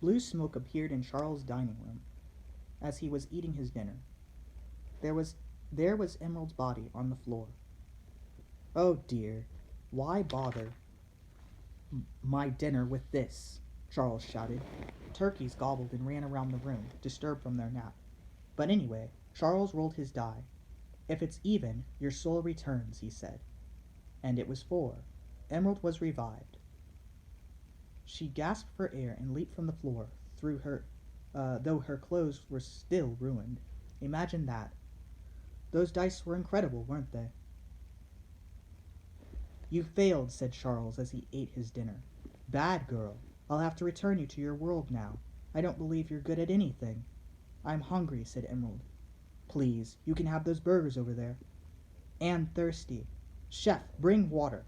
Blue smoke appeared in Charles' dining room as he was eating his dinner. There was there was Emerald's body on the floor. Oh dear, why bother my dinner with this? Charles shouted. Turkeys gobbled and ran around the room, disturbed from their nap. But anyway, Charles rolled his die. If it's even, your soul returns, he said. And it was 4. Emerald was revived. She gasped for air and leaped from the floor, though her clothes were still ruined. Imagine that. Those dice were incredible, weren't they? You failed, said Charles as he ate his dinner. Bad girl. I'll have to return you to your world now. I don't believe you're good at anything. I'm hungry, said Emerald. Please, you can have those burgers over there. And thirsty. Chef, bring water.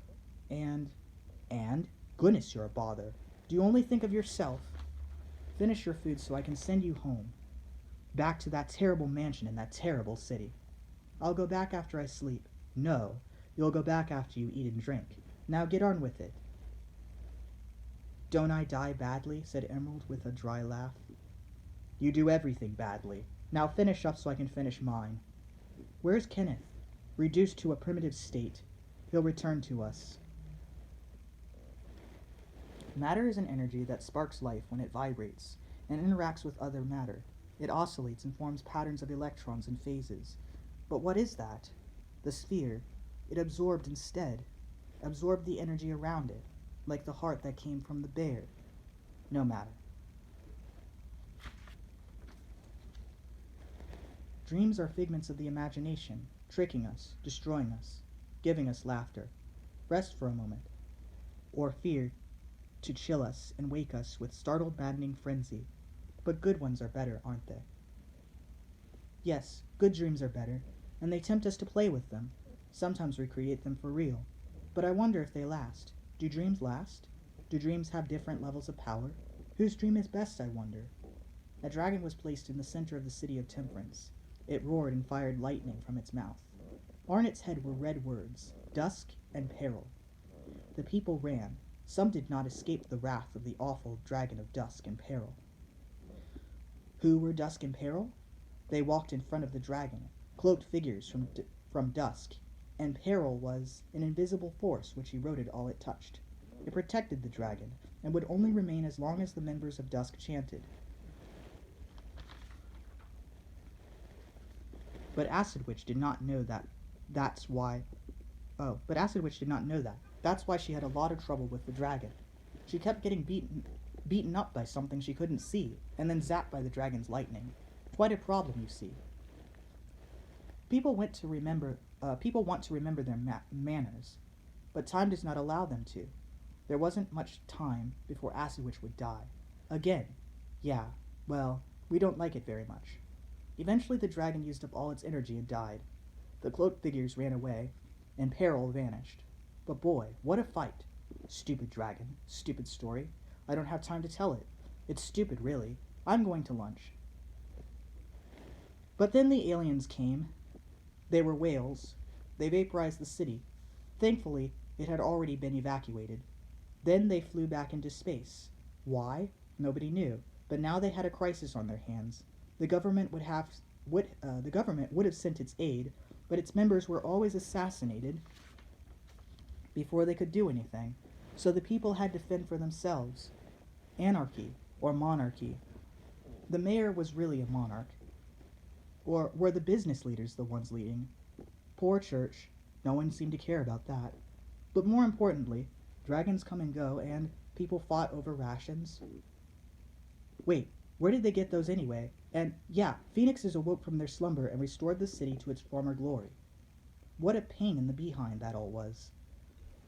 And? Goodness, you're a bother. Do you only think of yourself? Finish your food so I can send you home. Back to that terrible mansion in that terrible city. I'll go back after I sleep. No, you'll go back after you eat and drink. Now get on with it. Don't I die badly? Said Emerald with a dry laugh. You do everything badly. Now finish up so I can finish mine. Where's Kenneth? Reduced to a primitive state. He'll return to us. Matter is an energy that sparks life when it vibrates and interacts with other matter. It oscillates and forms patterns of electrons and phases. But what is that? The sphere. It absorbed instead. Absorbed the energy around it, like the heart that came from the bear. No matter. Dreams are figments of the imagination, tricking us, destroying us, giving us laughter. Rest for a moment. Or fear to chill us and wake us with startled, maddening frenzy. But good ones are better, aren't they? Yes, good dreams are better, and they tempt us to play with them. Sometimes we create them for real. But I wonder if they last. Do dreams last? Do dreams have different levels of power? Whose dream is best, I wonder? A dragon was placed in the center of the city of Temperance. It roared and fired lightning from its mouth. On its head were red words, dusk and peril. The people ran. Some did not escape the wrath of the awful dragon of dusk and peril. Who were dusk and peril? They walked in front of the dragon, cloaked figures from dusk, and peril was an invisible force which eroded all it touched. It protected the dragon, and would only remain as long as the members of dusk chanted. But Acidwitch did not know that. That's why she had a lot of trouble with the dragon. She kept getting beaten up by something she couldn't see, and then zapped by the dragon's lightning. Quite a problem, you see. People want to remember their manners, but time does not allow them to. There wasn't much time before Acidwitch would die. Again. Yeah, well, we don't like it very much. Eventually the dragon used up all its energy and died. The cloaked figures ran away, and Peril vanished. But boy, what a fight! Stupid dragon, stupid story. I don't have time to tell it. It's stupid, really. I'm going to lunch. But then the aliens came. They were whales. They vaporized the city. Thankfully, it had already been evacuated. Then they flew back into space. Why? Nobody knew. But now they had a crisis on their hands. The government would have sent its aid, but its members were always assassinated before they could do anything. So the people had to fend for themselves. Anarchy, or monarchy. The mayor was really a monarch. Or were the business leaders the ones leading? Poor church. No one seemed to care about that. But more importantly, dragons come and go, and people fought over rations. Wait, where did they get those anyway? And, yeah, phoenixes awoke from their slumber and restored the city to its former glory. What a pain in the behind that all was.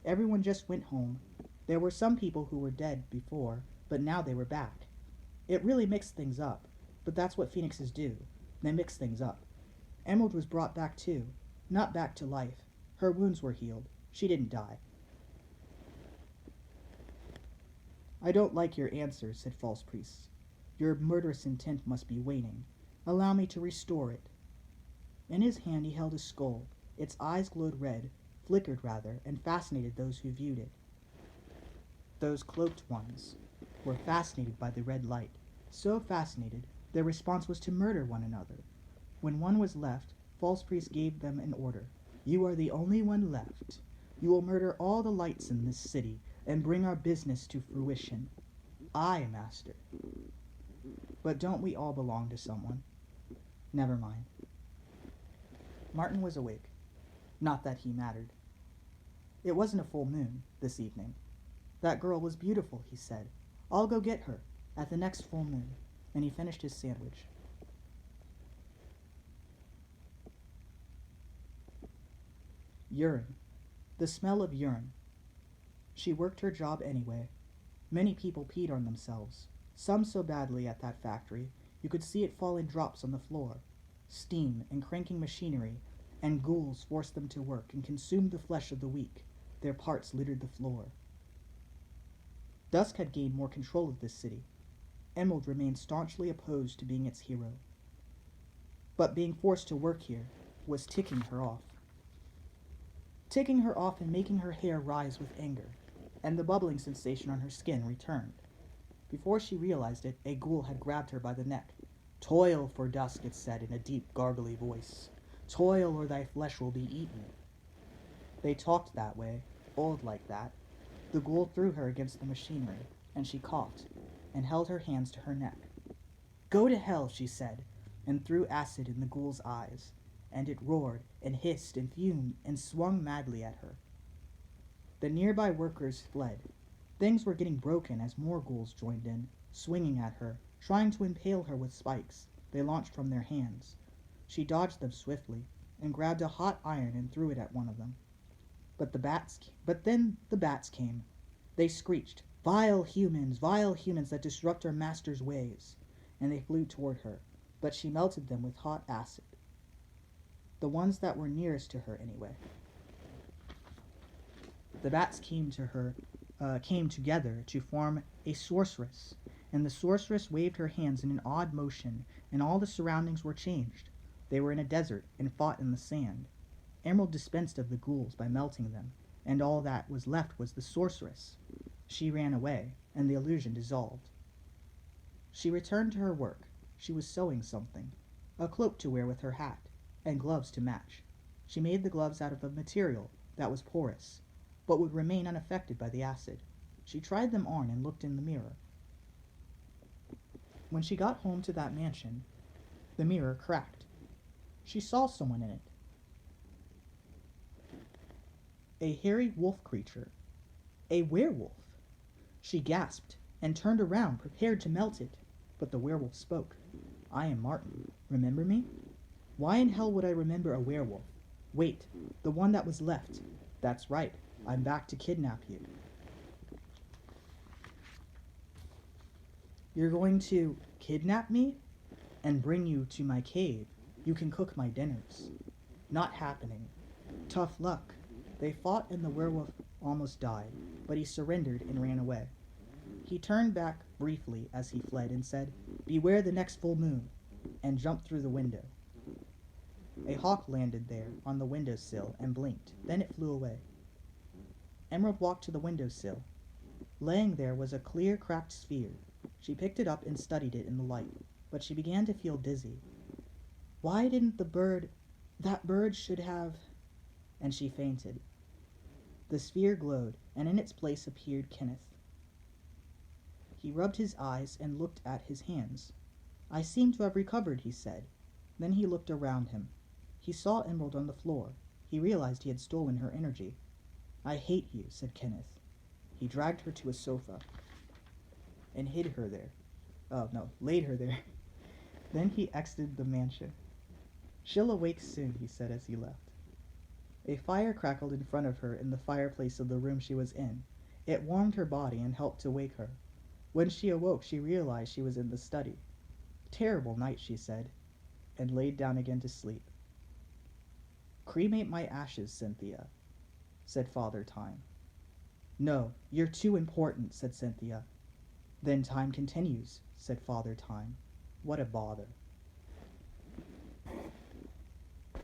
Everyone just went home. There were some people who were dead before, but now they were back. It really mixed things up, but that's what phoenixes do. They mix things up. Emerald was brought back too. Not back to life. Her wounds were healed. She didn't die. I don't like your answer, said False Priest. Your murderous intent must be waning. Allow me to restore it. In his hand he held a skull. Its eyes glowed red, flickered rather, and fascinated those who viewed it. Those cloaked ones. were fascinated by the red light. So fascinated, their response was to murder one another. When one was left, false priest gave them an order. You are the only one left. You will murder all the lights in this city and bring our business to fruition. I, master. But don't we all belong to someone? Never mind. Martin was awake. Not that he mattered. It wasn't a full moon this evening. That girl was beautiful, he said. I'll go get her at the next full moon. And he finished his sandwich. Urine. The smell of urine. She worked her job anyway. Many people peed on themselves, some so badly at that factory you could see it fall in drops on the floor. Steam and cranking machinery and ghouls forced them to work and consumed the flesh of the weak. Their parts littered the floor. Dusk had gained more control of this city. Emerald remained staunchly opposed to being its hero. But being forced to work here was ticking her off. Ticking her off and making her hair rise with anger, and the bubbling sensation on her skin returned. Before she realized it, a ghoul had grabbed her by the neck. Toil for dusk, it said in a deep, gargly voice. Toil or thy flesh will be eaten. They talked that way, old like that. The ghoul threw her against the machinery, and she coughed, and held her hands to her neck. Go to hell, she said, and threw acid in the ghoul's eyes, and it roared, and hissed, and fumed, and swung madly at her. The nearby workers fled. Things were getting broken as more ghouls joined in, swinging at her, trying to impale her with spikes they launched from their hands. She dodged them swiftly, and grabbed a hot iron and threw it at one of them. But then the bats came. They screeched, vile humans that disrupt our master's ways, and they flew toward her, but she melted them with hot acid. The ones that were nearest to her, anyway. The bats came together to form a sorceress, and the sorceress waved her hands in an odd motion, and all the surroundings were changed. They were in a desert and fought in the sand. Emerald dispensed of the ghouls by melting them, and all that was left was the sorceress. She ran away, and the illusion dissolved. She returned to her work. She was sewing something, a cloak to wear with her hat, and gloves to match. She made the gloves out of a material that was porous, but would remain unaffected by the acid. She tried them on and looked in the mirror. When she got home to that mansion, the mirror cracked. She saw someone in it. A hairy wolf creature. A werewolf. She gasped and turned around, prepared to melt it. But the werewolf spoke. I am Martin. Remember me? Why in hell would I remember a werewolf? Wait, the one that was left. That's right. I'm back to kidnap you. You're going to kidnap me and bring you to my cave. You can cook my dinners. Not happening. Tough luck. They fought and the werewolf almost died, but he surrendered and ran away. He turned back briefly as he fled and said, Beware the next full moon, and jumped through the window. A hawk landed there on the windowsill and blinked. Then it flew away. Emerald walked to the windowsill. Laying there was a clear, cracked sphere. She picked it up and studied it in the light, but she began to feel dizzy. Why didn't that bird should have... And she fainted. The sphere glowed, and in its place appeared Kenneth. He rubbed his eyes and looked at his hands. I seem to have recovered, he said. Then he looked around him. He saw Emerald on the floor. He realized he had stolen her energy. I hate you, said Kenneth. He dragged her to a sofa and hid her there. Laid her there. Then he exited the mansion. She'll awake soon, he said as he left. A fire crackled in front of her in the fireplace of the room she was in. It warmed her body and helped to wake her. When she awoke, she realized she was in the study. Terrible night, she said, and laid down again to sleep. Cremate my ashes, Cynthia, said Father Time. No, you're too important, said Cynthia. Then time continues, said Father Time. What a bother.